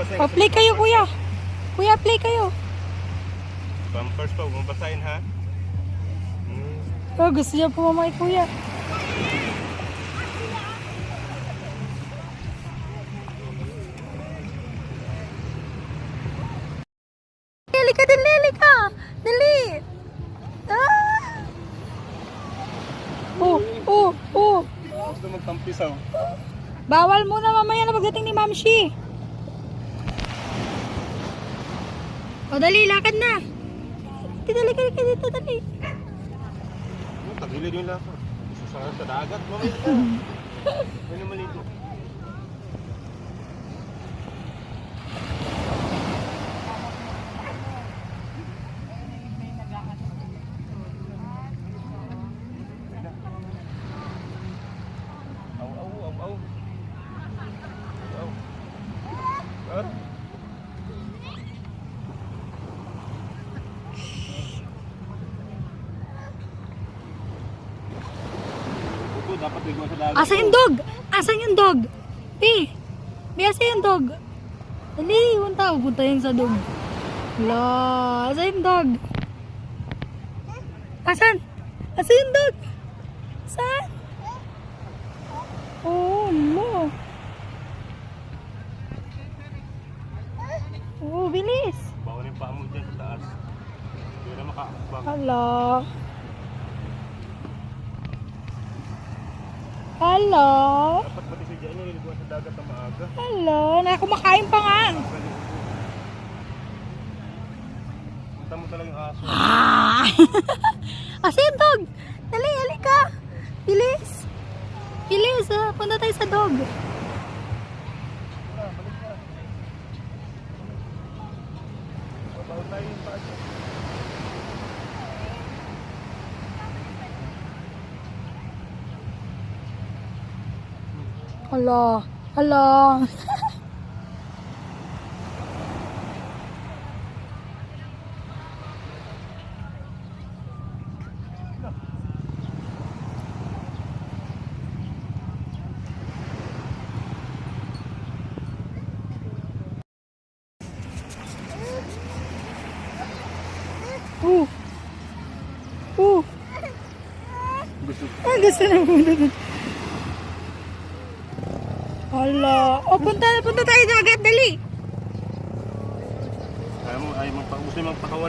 O, play kayo, kuya. Kuya, play kayo. Bumpers pa, huwag mong basahin ha. Oh, gusto niya pumama kay kuya. Dali ka, dali ka. Dali. Ah. Oh. Gusto magtampisaw. Bawal muna mamaya na pagdating ni Mamshi. O, dali, lakad na. Dali ka dito, dali. Tagilid yung laso. Susarap sa dagat. Mamaya ka. May namalito. Au. Ha? Dapat ligo sa dagat. Asan yung dog? Asan yung dog? Pi, asan yung dog? Dali, punta yun sa dog. Wala, asan yung dog? Asan? Asan yung dog? Saan? Oh, mo. Oh, bilis. Bawal yung paa mo dyan sa taas. Hindi na makaakbang. Hello. Dapat pati si Jenny niliguan sa dagat na maaga. Hello. Kumakain pa nga. Punta mo talaga yung aso. Ah! Asan yung dog? Dali, halika. Bilis. Bilis, punta tayo sa dog. Balik na. Babaw tayo yung paa dyan. Hala. Gusto na pumunta dun. Hala. O, punta tayo sa agad, dali. Ayaw mo magpakawan.